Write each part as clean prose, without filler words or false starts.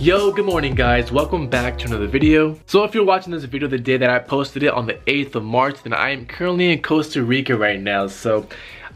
Yo, good morning guys, welcome back to another video. So if you're watching this video the day that I posted it on the 8th of March, then I am currently in Costa Rica right now. So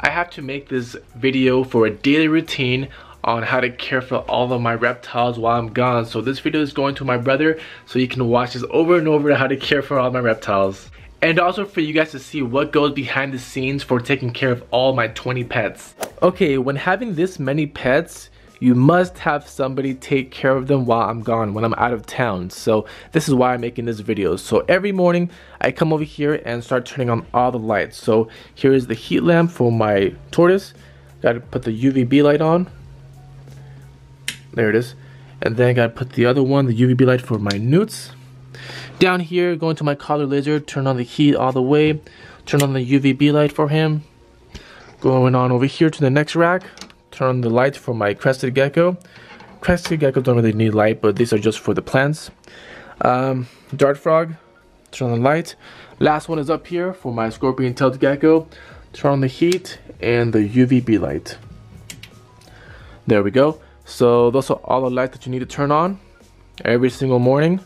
I have to make this video for a daily routine on how to care for all of my reptiles while I'm gone. So this video is going to my brother so you can watch this over and over, how to care for all my reptiles. And also for you guys to see what goes behind the scenes for taking care of all my 20 pets. Okay, when having this many pets, you must have somebody take care of them while I'm gone, when I'm out of town. So this is why I'm making this video. So every morning I come over here and start turning on all the lights. So here is the heat lamp for my tortoise. Gotta put the UVB light on. There it is. And then I gotta put the other one, the UVB light for my newts. Down here, going to my collar lizard, turn on the heat all the way. Turn on the UVB light for him. Going on over here to the next rack. Turn on the lights for my crested gecko. Crested geckos don't really need light, but these are just for the plants. Dart frog, turn on the light. Last one is up here for my scorpion-tailed gecko. Turn on the heat and the UVB light. There we go. So those are all the lights that you need to turn on every single morning,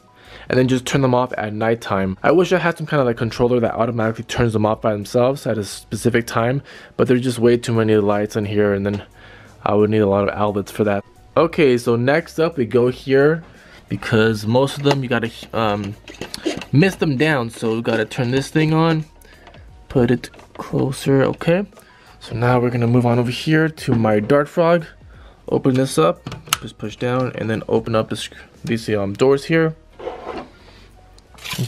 and then just turn them off at nighttime. I wish I had some kind of like controller that automatically turns them off by themselves at a specific time, but there's just way too many lights in here, and then I would need a lot of outlets for that. Okay, so next up we go here, because most of them you gotta mist them down, so we gotta turn this thing on, put it closer. Okay, so now we're gonna move on over here to my dart frog. Open this up, just push down, and then open up these doors here.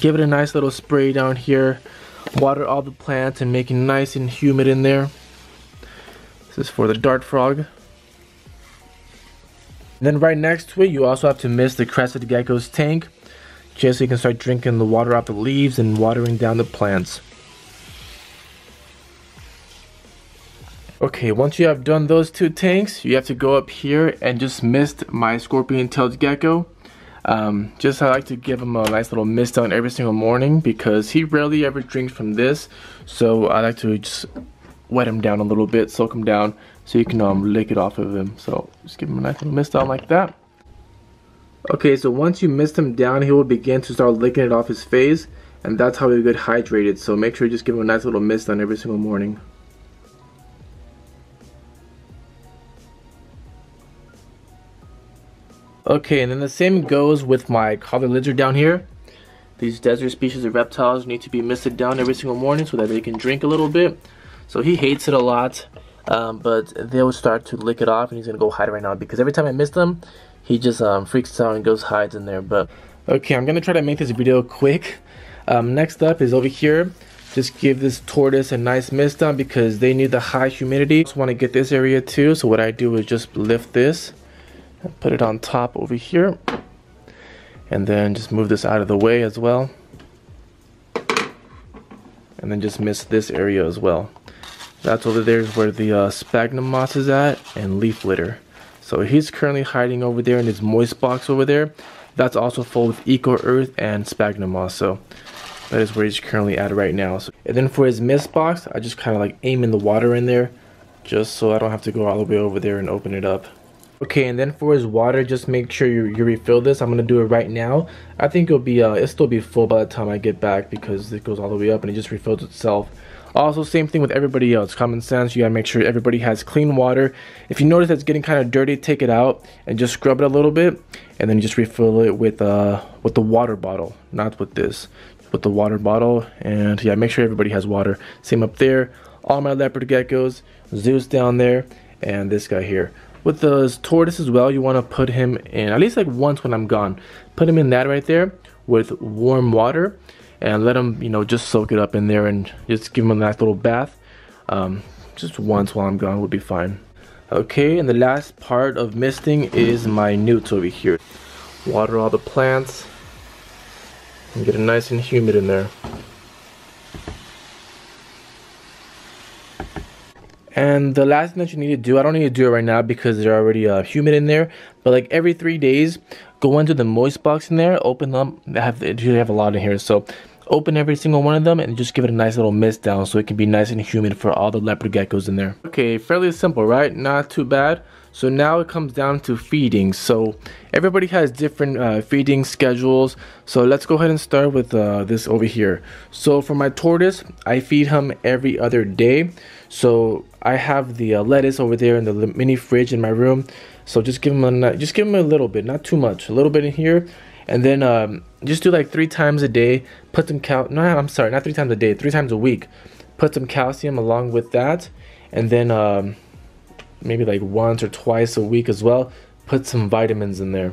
Give it a nice little spray down here. Water all the plants and make it nice and humid in there. This is for the dart frog. And then right next to it, you also have to mist the crested gecko's tank, just so you can start drinking the water off the leaves and watering down the plants. Okay, once you have done those two tanks, you have to go up here and just mist my scorpion-tailed gecko. I like to give him a nice little mist down every single morning because he rarely ever drinks from this. So I like to just wet him down a little bit, soak him down, so you can lick it off of him. So just give him a nice little mist down like that. Okay, so once you mist him down, he will begin to start licking it off his face, and that's how he'll get hydrated. So make sure you just give him a nice little mist down every single morning. Okay, and then the same goes with my collar lizard down here. These desert species of reptiles need to be misted down every single morning so that they can drink a little bit. So he hates it a lot, but they'll start to lick it off, and he's gonna go hide right now because every time I mist him, he just freaks out and goes hides in there. But okay, I'm gonna try to make this video quick. Next up is over here. Just give this tortoise a nice mist down because they need the high humidity. Just want to get this area too. So what I do is just lift this and put it on top over here, and then just move this out of the way as well, and then just mist this area as well. That's over there is where the sphagnum moss is at, and leaf litter. So he's currently hiding over there in his moist box over there. That's also full with eco earth and sphagnum moss. So that is where he's currently at right now. So, and then for his mist box, I just kind of like aim in the water in there, just so I don't have to go all the way over there and open it up. Okay, and then for his water, just make sure you refill this. I'm gonna do it right now. I think it'll still be full by the time I get back because it goes all the way up and it just refills itself. Also, same thing with everybody else. Common sense, you gotta make sure everybody has clean water. If you notice that it's getting kind of dirty, take it out and just scrub it a little bit, and then just refill it with the water bottle, not with this, with the water bottle. And yeah, make sure everybody has water. Same up there. All my leopard geckos, Zeus down there, and this guy here. With the tortoise as well, you want to put him in at least like once when I'm gone. Put him in that right there with warm water and let him, just soak it up in there and just give him a nice little bath. Just once while I'm gone would be fine. Okay, and the last part of misting is my newts over here. Water all the plants and get it nice and humid in there. And the last thing that you need to do, I don't need to do it right now because they're already humid in there, but like every 3 days, go into the moist box in there, open them. They usually have a lot in here, so open every single one of them and just give it a nice little mist down so it can be nice and humid for all the leopard geckos in there. Okay, fairly simple, right? Not too bad. So now it comes down to feeding. So everybody has different feeding schedules. So let's go ahead and start with this over here. So for my tortoise, I feed him every other day. So I have the lettuce over there in the mini fridge in my room. So just give him a little bit, not too much, a little bit in here, and then just do like 3 times a day. Put some not 3 times a day, 3 times a week. Put some calcium along with that, and then maybe like once or twice a week as well. Put some vitamins in there.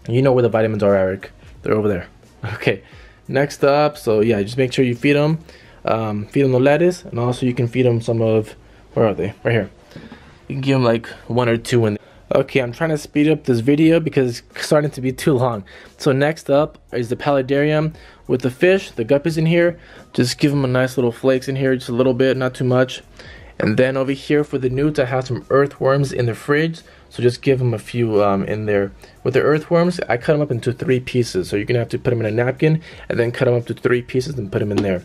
You know where the vitamins are, Eric. They're over there. Okay. Next up, so yeah, just make sure you feed them. Feed them the lettuce, and also you can feed them some of, where are they? Right here. You can give them like 1 or 2 in there. Okay, I'm trying to speed up this video because it's starting to be too long. So next up is the paludarium with the fish. The guppies in here. Just give them a nice little flakes in here, just a little bit, not too much. And then over here for the newts, I have some earthworms in the fridge. So just give them a few in there. With the earthworms, I cut them up into 3 pieces. So you're going to have to put them in a napkin and then cut them up to 3 pieces and put them in there.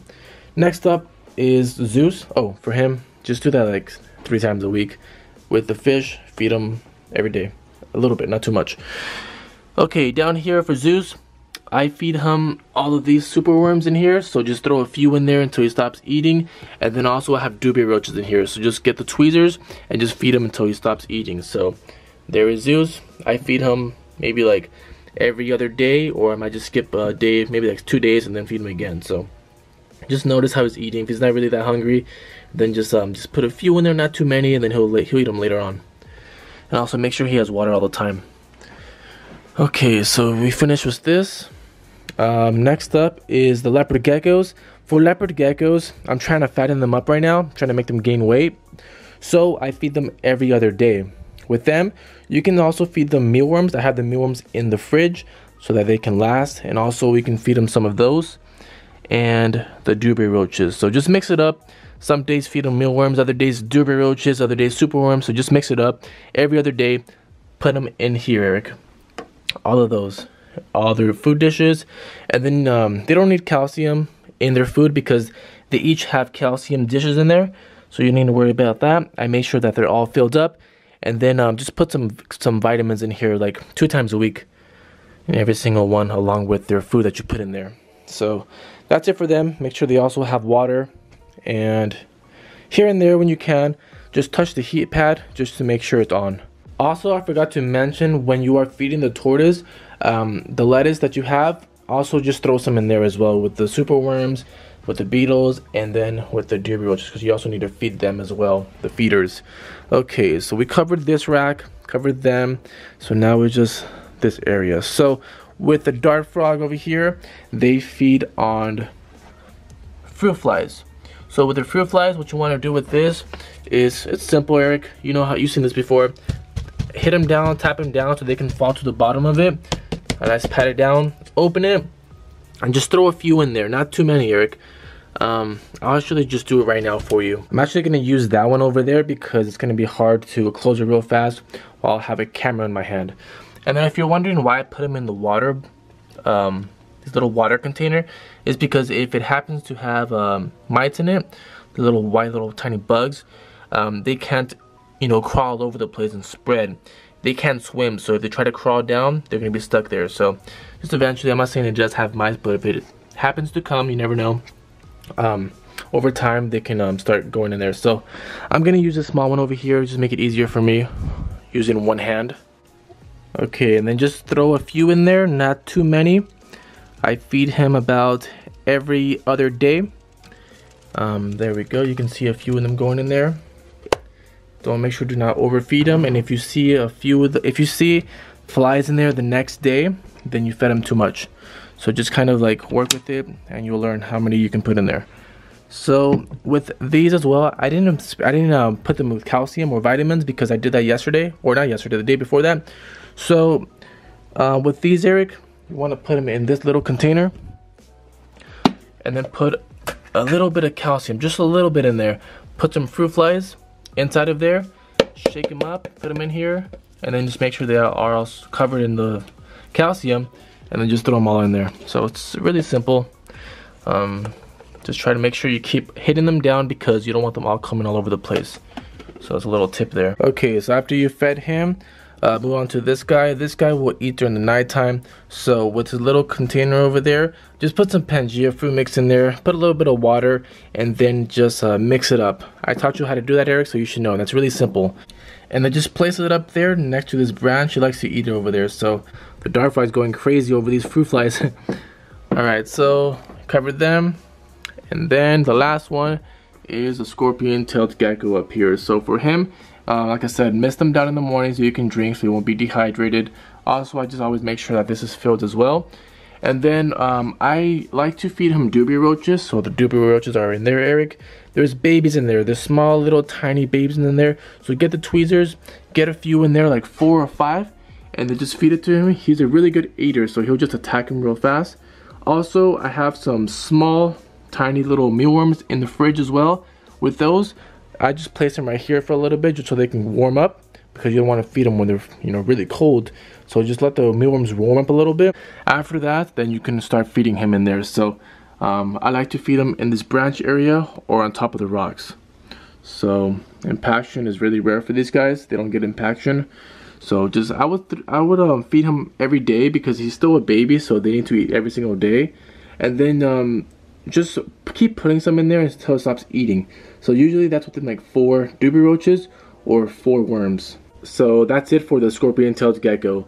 Next up is Zeus. Oh, for him, just do that like 3 times a week. With the fish, feed him every day. A little bit, not too much. Okay, down here for Zeus, I feed him all of these super worms in here, so just throw a few in there until he stops eating. And then also I have dewberry roaches in here, so just get the tweezers and just feed him until he stops eating. So there is Zeus. I feed him maybe like every other day, or I might just skip a day, maybe like 2 days, and then feed him again. So just notice how he's eating. If he's not really that hungry, then just put a few in there, not too many, and then he'll eat them later on. And also make sure he has water all the time. Okay, so we finished with this. Next up is the leopard geckos. For leopard geckos, I'm trying to fatten them up right now. I'm trying to make them gain weight. So I feed them every other day. With them, you can also feed them mealworms. I have the mealworms in the fridge so that they can last. And also we can feed them some of those. And the dewberry roaches. So just mix it up. Some days feed them mealworms, other days dewberry roaches, other days superworms. So just mix it up. Every other day, put them in here, Eric. All of those. All their food dishes. And then they don't need calcium in their food because they each have calcium dishes in there. So you need to worry about that. I make sure that they're all filled up. And then just put some vitamins in here like 2 times a week. In every single one along with their food that you put in there. So that's it for them. Make sure they also have water. And here and there when you can, just touch the heat pad just to make sure it's on. Also, I forgot to mention, when you are feeding the tortoise, the lettuce that you have, also just throw some in there as well with the super worms, with the beetles, and then with the dewberry roaches, because you also need to feed them as well, the feeders. Okay, so we covered this rack, covered them, so now we're just this area. So with the dart frog over here, they feed on fruit flies. So with the fruit flies, what you want to do with this is, it's simple, Eric. You know how you've seen this before. Hit them down, tap them down so they can fall to the bottom of it. And let's pat it down, open it, and just throw a few in there. Not too many, Eric. I'll actually just do it right now for you. I'm actually going to use that one over there because it's going to be hard to close it real fast while I have a camera in my hand. And then if you're wondering why I put them in the water, this little water container, is because if it happens to have mites in it, the little white little tiny bugs, they can't, you know, crawl all over the place and spread. They can't swim, so if they try to crawl down, they're gonna be stuck there. So just eventually, I'm not saying it just have mites, but if it happens to come, you never know. Over time, they can start going in there. So I'm gonna use a small one over here, just make it easier for me, using one hand. Okay, and then just throw a few in there, not too many. I feed him about every other day. There we go. You can see a few of them going in there. Don't make sure do not overfeed them. And if you see if you see flies in there the next day, then you fed them too much. So just kind of like work with it, and you'll learn how many you can put in there. So with these as well, I didn't put them with calcium or vitamins because I did that yesterday, or not yesterday, the day before that. So with these, Eric, you want to put them in this little container and then put a little bit of calcium, just a little bit in there. Put some fruit flies inside of there, shake them up, put them in here, and then just make sure they are all covered in the calcium, and then just throw them all in there. So it's really simple. Just try to make sure you keep hitting them down because you don't want them all coming all over the place. So that's a little tip there. Okay, so after you fed him, move on to this guy. This guy will eat during the nighttime. So with his little container over there, just put some Pangea fruit mix in there, put a little bit of water, and then just mix it up. I taught you how to do that, Eric, so you should know. That's really simple. And then just place it up there next to this branch. He likes to eat it over there. So the dart fly is going crazy over these fruit flies. Alright, so covered them. And then the last one is a scorpion-tailed gecko up here. So for him, like I said, mist them down in the morning so you can drink so you won't be dehydrated. Also, I just always make sure that this is filled as well. And then I like to feed him doobie roaches. So the doobie roaches are in there, Eric. There's babies in there. There's small little tiny babies in there. So get the tweezers, get a few in there, like 4 or 5, and then just feed it to him. He's a really good eater, so he'll just attack him real fast. Also, I have some small tiny little mealworms in the fridge as well. With those, I just place them right here for a little bit just so they can warm up, because you don't want to feed them when they're, you know, really cold. So just let the mealworms warm up a little bit. After that, then you can start feeding him in there. So I like to feed him in this branch area or on top of the rocks. So impaction is really rare for these guys. They don't get impaction. So just I would feed him every day because he's still a baby, so they need to eat every single day. And then just keep putting some in there until it stops eating. So usually that's within like 4 doobie roaches or 4 worms. So that's it for the scorpion-tailed gecko.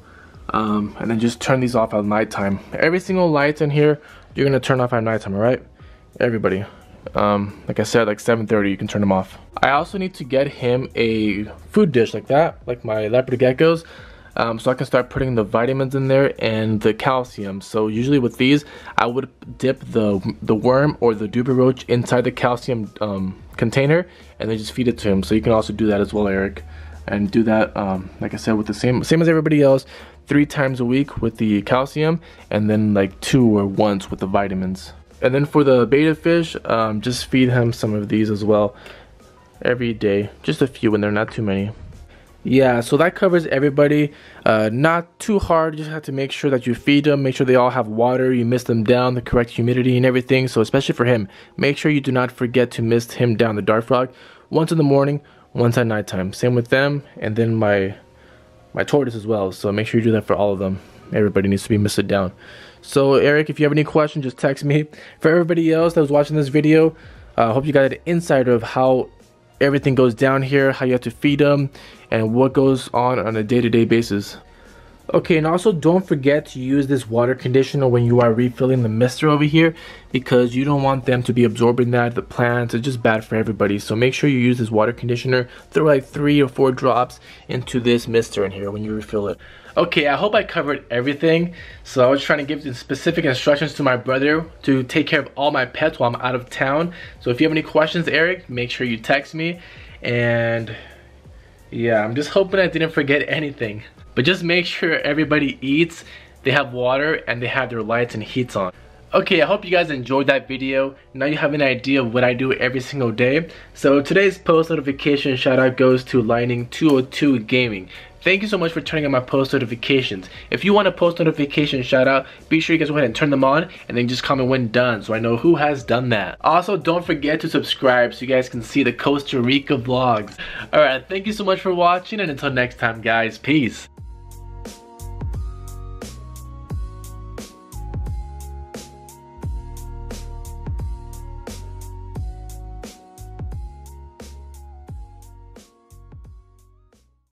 And then just turn these off at nighttime. Every single light in here, you're gonna turn off at nighttime, alright? Everybody. Like I said, like 7:30, you can turn them off. I also need to get him a food dish like that, like my leopard geckos. So I can start putting the vitamins in there and the calcium. So usually with these, I would dip the worm or the doobie roach inside the calcium container and then just feed it to him. So you can also do that as well, Eric. And do that, like I said, with the same as everybody else, 3 times a week with the calcium, and then like 2 or once with the vitamins. And then for the betta fish, just feed him some of these as well every day. Just a few in there, not too many. Yeah, so that covers everybody. Not too hard, you just have to make sure that you feed them, make sure they all have water, you mist them down, the correct humidity and everything. So especially for him, make sure you do not forget to mist him down, the dart frog, once in the morning, once at nighttime. Same with them, and then my tortoise as well. So make sure you do that for all of them. Everybody needs to be misted down. So Eric, if you have any questions, just text me. For everybody else that was watching this video, I hope you got an insight of how everything goes down here, how you have to feed them, and what goes on a day-to-day basis. Okay, and also don't forget to use this water conditioner when you are refilling the mister over here, because you don't want them to be absorbing that, the plants. It's just bad for everybody. So make sure you use this water conditioner. Throw like 3 or 4 drops into this mister in here when you refill it. Okay, I hope I covered everything. So I was trying to give the specific instructions to my brother to take care of all my pets while I'm out of town. So if you have any questions, Eric, make sure you text me. And yeah, I'm just hoping I didn't forget anything. But just make sure everybody eats, they have water, and they have their lights and heats on. Okay, I hope you guys enjoyed that video. Now you have an idea of what I do every single day. So today's post notification shout out goes to Lightning202 Gaming. Thank you so much for turning on my post notifications. If you want a post notification shout out, be sure you guys go ahead and turn them on and then just comment when done so I know who has done that. Also, don't forget to subscribe so you guys can see the Costa Rica vlogs. Alright, thank you so much for watching, and until next time guys, peace.